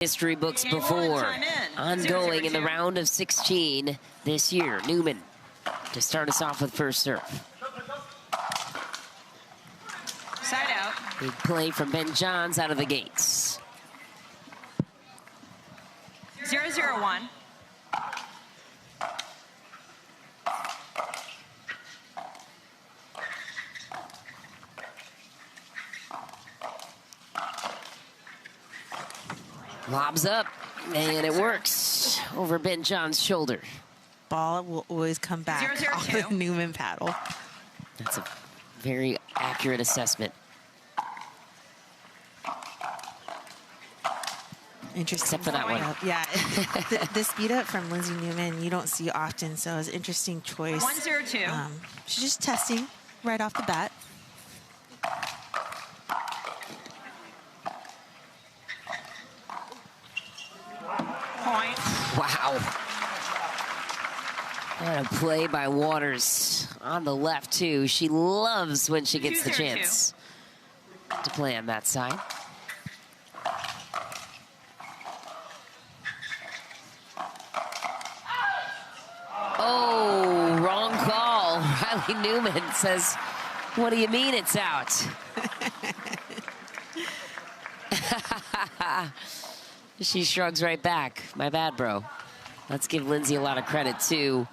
history books before. Ongoing in the round of 16 this year. Newman to start us off with first serve. Side out. Big play from Ben Johns out of the gates. 0-0-1. Lobs up, and it works over Ben Johns' shoulder. Ball will always come back 0-0-2. off the Newman paddle. That's a very accurate assessment. Interesting. Except for that one. Yeah, the speed up from Lindsey Newman you don't see often, so it's an interesting choice. 1-0-2. She's just testing right off the bat. Point. Wow. What a play by Waters on the left, too. She loves when she gets the chance to play on that side. Oh, wrong call. Riley Newman says, "What do you mean it's out?" She shrugs right back. My bad, bro. Let's give Lindsey a lot of credit, too.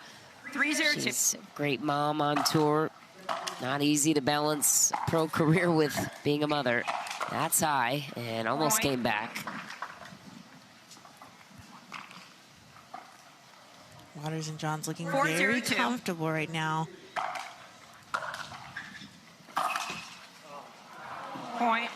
3-0-2. She's a great mom on tour. Not easy to balance a pro career with being a mother. That's high and almost came back. Waters and Johns looking 4-0-2. very comfortable right now. Point.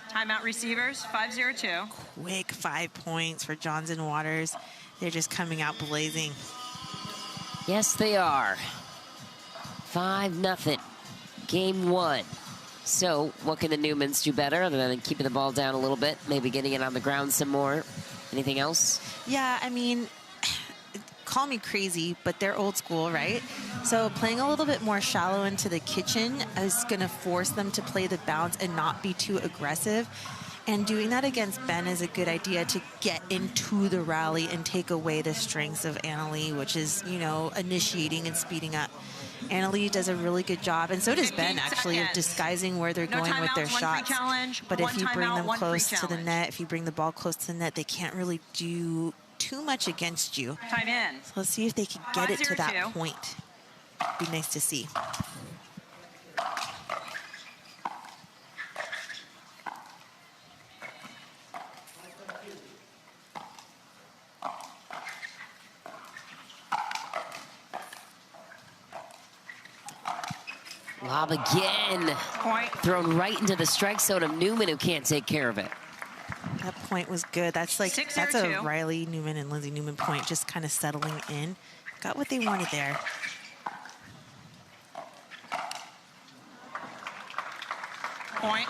Timeout receivers, 5-0-2. Quick 5 points for Johns and Waters. They're just coming out blazing. Yes, they are. 5-0. Game one. So what can the Newmans do better other than keeping the ball down a little bit, maybe getting it on the ground some more? Anything else? Yeah, I mean, call me crazy, but they're old school, right? So playing a little bit more shallow into the kitchen is going to force them to play the bounce and not be too aggressive. And doing that against Ben is a good idea to get into the rally and take away the strengths of Leigh, which is, you know, initiating and speeding up. Leigh does a really good job, and so does Ben, actually, of disguising where they're going with their shots. But if you bring them close to the net, if you bring the ball close to the net, they can't really do too much against you. Time in. So let's see if they can get it to that point. Be nice to see. Lob again. Point. Thrown right into the strike zone of Newman, who can't take care of it. That point was good. That's like, that's a 6-0-2. Riley Newman and Lindsey Newman point, just kind of settling in. Got what they wanted there. Point.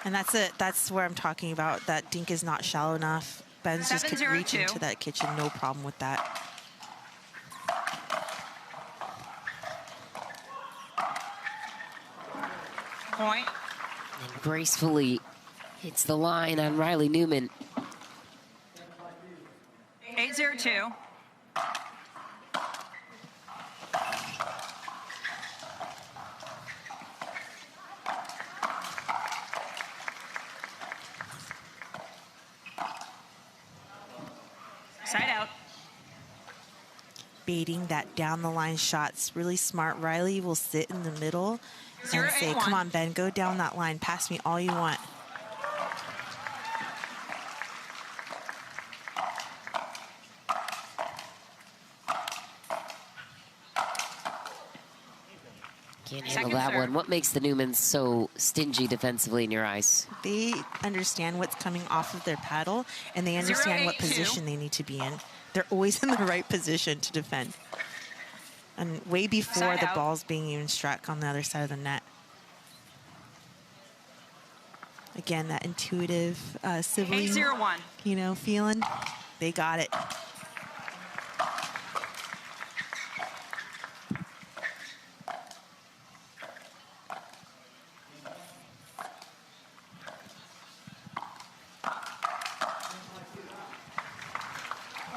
And that's it. That's where I'm talking about. That dink is not shallow enough. Ben's just could reach 7-0-2. into that kitchen, no problem with that. Point. And gracefully hits the line on Riley Newman. 8-0-2. Side out. Baiting that down the line shot's really smart. Riley will sit in the middle and say, come on, Ben, go down that line. Pass me all you want. Can't handle that one. What makes the Newmans so stingy defensively in your eyes? They understand what's coming off of their paddle, and they understand what 0-8-2. position they need to be in. They're always in the right position to defend. And way before the ball's being even struck on the other side of the net. Again, that intuitive sibling, 8-0-1. you know, feeling. They got it.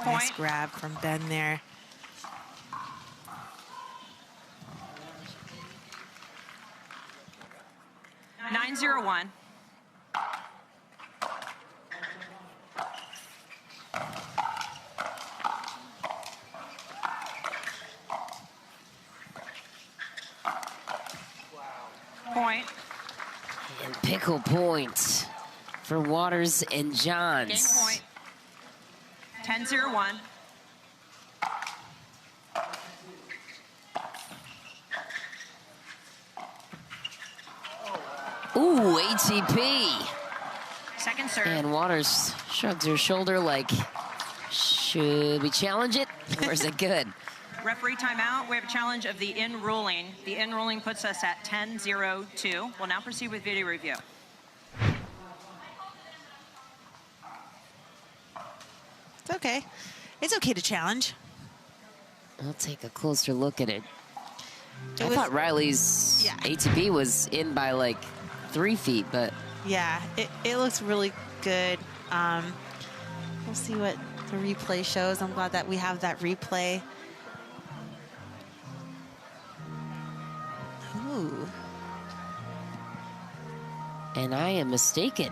Nice Point. grab from Ben there. Nine zero one. Point. And pickle point for Waters and Game Johns. point. 10-0-1. Ooh, ATP. Second serve. And Waters shrugs her shoulder like, should we challenge it? Or is it good? Referee timeout. We have a challenge of the in ruling. The in ruling puts us at 10-0-2. We'll now proceed with video review. It's okay. It's okay to challenge. I'll take a closer look at it. I was- thought Riley's Yeah. ATP was in by like 3 feet, but Yeah, it looks really good. We'll see what the replay shows. I'm glad that we have that replay. Ooh. and I am mistaken.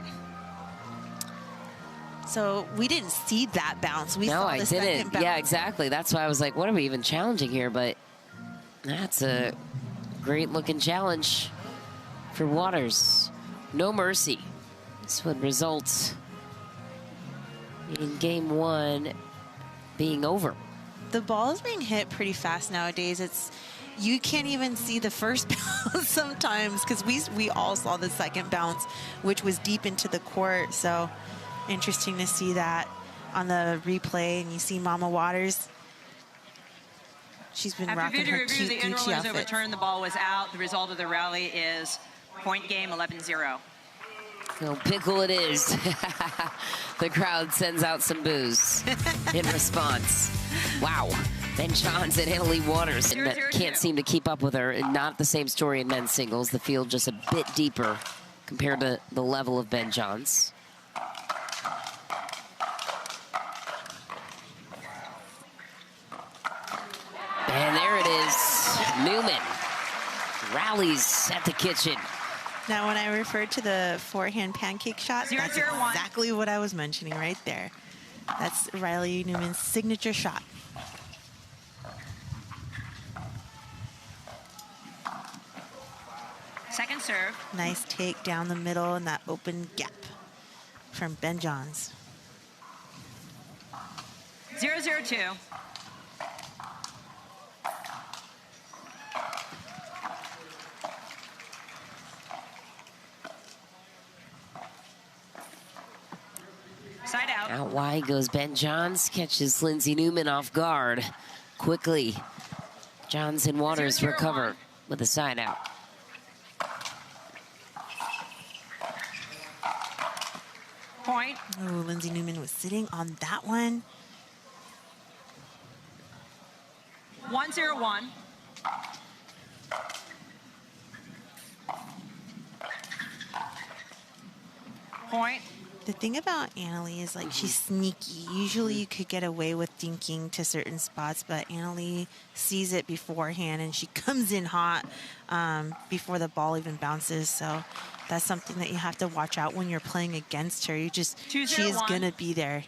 So we didn't see that bounce. We No, saw I the second didn't. bounce. Yeah, exactly. That's why I was like, what are we even challenging here? But that's a great looking challenge for Waters. No mercy. This would result in game one being over. The ball is being hit pretty fast nowadays. You can't even see the first bounce sometimes because we all saw the second bounce, which was deep into the court. So interesting to see that on the replay. And you see Mama Waters. She's been After rocking video her review, cute the in Gucci ruling is outfit. overturned. The ball was out. The result of the rally is point game 11-0. So pickle it is. The crowd sends out some boos in response. Wow. Ben Johns and Annalie Waters that can't seem to keep up with her. And not the same story in men's singles. The field just a bit deeper compared to the level of Ben Johns. And there it is. Newman rallies at the kitchen. Now, when I referred to the forehand pancake shot, that's 0-0-1. exactly what I was mentioning right there. That's Riley Newman's signature shot. Second serve. Nice take down the middle and that open gap from Ben Johns. 0-0-2. Side out. Out wide goes Ben Johns, catches Lindsey Newman off guard quickly. Johns and Waters 0-0-1. recover with a side out. Point. Oh, Lindsey Newman was sitting on that one. 1-0-1. Point. The thing about Annalie is like she's sneaky. Usually you could get away with dinking to certain spots, but Annalie sees it beforehand and she comes in hot before the ball even bounces. So that's something that you have to watch out when you're playing against her. She is 2-0-1. gonna be there.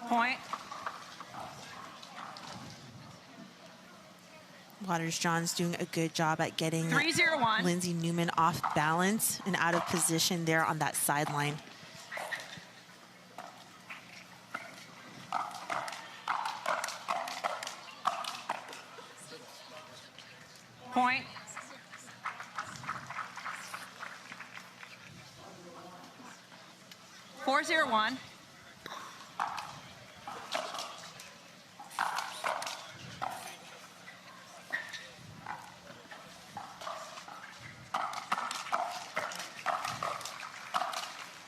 Point. Waters John's doing a good job at getting 3-0-1. Lindsey Newman off balance and out of position there on that sideline. Point. Four zero one.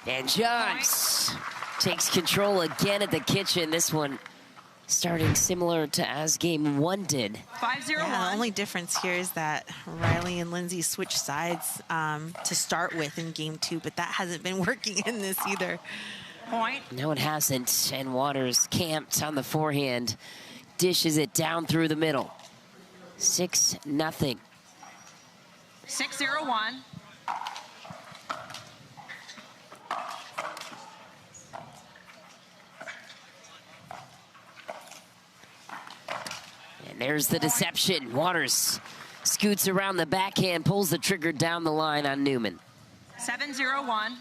And Johns takes control again at the kitchen. This one starting similar to as game 1 did. 5-0-1. Yeah, the only difference here is that Riley and Lindsey switched sides to start with in game 2, but that hasn't been working in this either. Point. No, it hasn't. And Waters camped on the forehand, dishes it down through the middle. 6-0. 6-0-1. And there's the deception. Waters scoots around the backhand, pulls the trigger down the line on Newman. 7-0-1.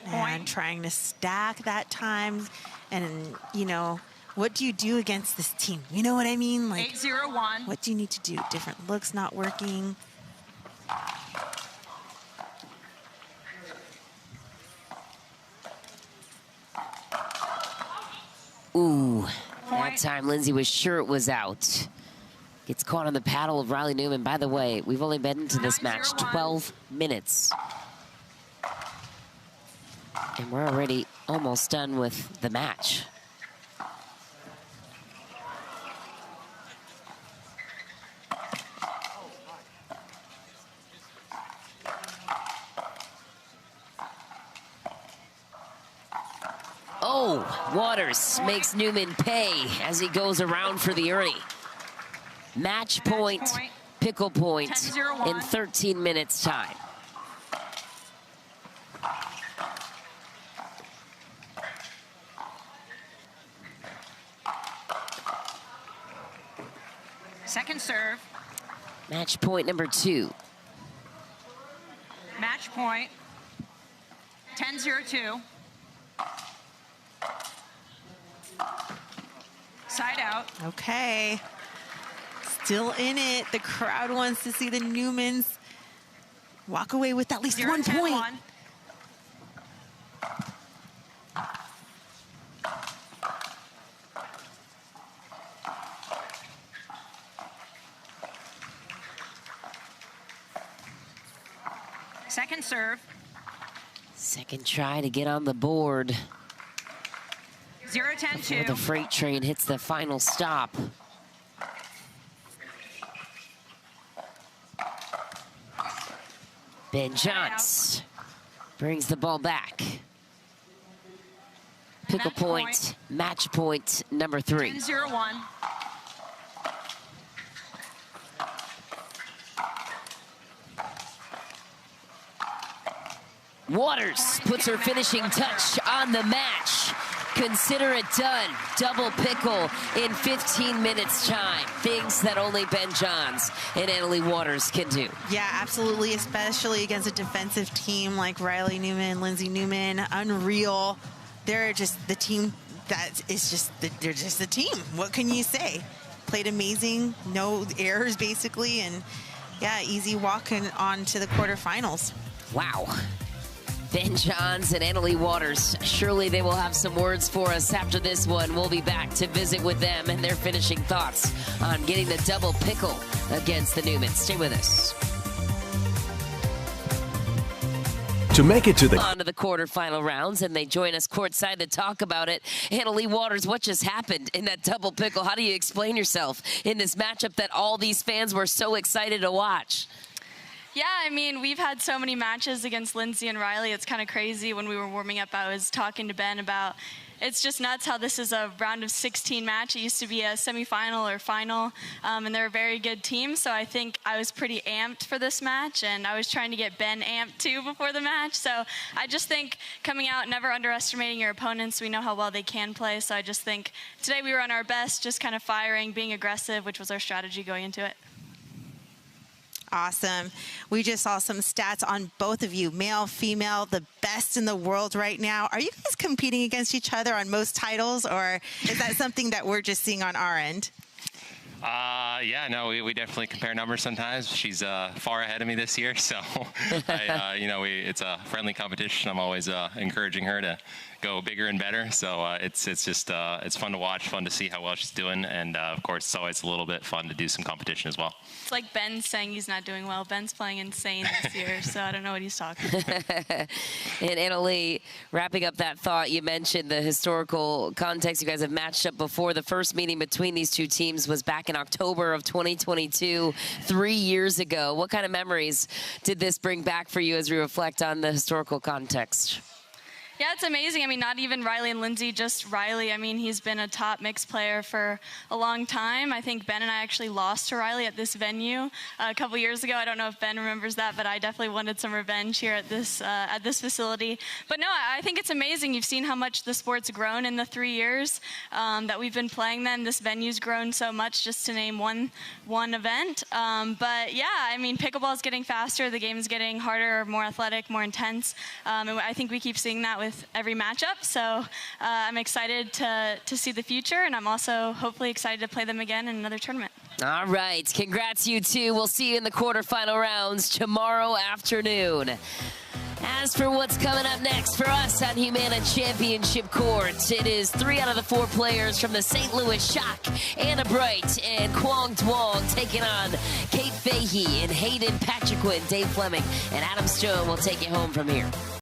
And trying to stack that time. And, you know, what do you do against this team? You know what I mean? Like, 8-0-1. what do you need to do? Different looks not working. Ooh, that time Lindsey was sure it was out. Gets caught on the paddle of Riley Newman. By the way, we've only been into this match 12 minutes. And we're already almost done with the match. Oh, Waters makes Newman pay as he goes around for the Ernie. Match point, pickle point in 13 minutes time. Second serve. Match point number 2. Match point. 10-0-2. Side out. Okay. Still in it. The crowd wants to see the Newmans walk away with at least 1 point. 1. Second serve. Second try to get on the board 0-10-2. before the freight train hits the final stop. Ben Johns brings the ball back. Pickle point, match point number 3. 10-0-1. Waters puts her finishing touch on the match. Consider it done. Double pickle in 15 minutes time. Things that only Ben Johns and Annalie Waters can do. Yeah, absolutely, especially against a defensive team like Riley Newman, Lindsey Newman. Unreal. They're just the team that is just, they're just a team. What can you say? Played amazing, no errors basically, and yeah, easy walking on to the quarterfinals. Wow. Ben Johns and Annalie Waters. Surely they will have some words for us after this one. We'll be back to visit with them and their finishing thoughts on getting the double pickle against the Newmans. Stay with us. To make it to the On to the quarterfinal rounds, and they join us courtside to talk about it. Annalie Waters, what just happened in that double pickle? How do you explain yourself in this matchup that all these fans were so excited to watch? Yeah, I mean, we've had so many matches against Lindsey and Riley. It's kind of crazy. When we were warming up, I was talking to Ben about it's just nuts how this is a round of 16 match. It used to be a semifinal or final, and they're a very good team. So I think I was pretty amped for this match, and I was trying to get Ben amped too before the match. So I just think coming out, never underestimating your opponents. We know how well they can play. So I just think today we were on our best, just kind of firing, being aggressive, which was our strategy going into it. Awesome. We just saw some stats on both of you, male, female, the best in the world right now. Are you guys competing against each other on most titles, or is that something that we're just seeing on our end? Yeah, no, we definitely compare numbers sometimes. She's far ahead of me this year, so it's a friendly competition. I'm always encouraging her to go bigger and better. So it's just it's fun to watch, fun to see how well she's doing, and of course it's always a little bit fun to do some competition as well. It's like Ben's saying he's not doing well. Ben's playing insane this year, so I don't know what he's talking about. And Leigh, wrapping up that thought, you mentioned the historical context. You guys have matched up before. The first meeting between these two teams was back in October of 2022, 3 years ago. What kind of memories did this bring back for you as we reflect on the historical context? Yeah, it's amazing. I mean, not even Riley and Lindsey, just Riley. I mean, he's been a top mixed player for a long time. I think Ben and I actually lost to Riley at this venue a couple years ago. I don't know if Ben remembers that, but I definitely wanted some revenge here at this facility. But no, I think it's amazing. You've seen how much the sport's grown in the 3 years that we've been playing them. This venue's grown so much, just to name one event. But yeah, I mean, pickleball is getting faster. The game's getting harder, more athletic, more intense. And I think we keep seeing that with every matchup, so I'm excited to see the future, and I'm also hopefully excited to play them again in another tournament. All right, congrats you two. We'll see you in the quarterfinal rounds tomorrow afternoon. As for what's coming up next for us on Humana Championship Court, it is 3 out of the 4 players from the St. Louis Shock, Anna Bright and Kwong Twong, taking on Kate Fahey and Hayden Patriquin. Dave Fleming and Adam Stone will take it home from here.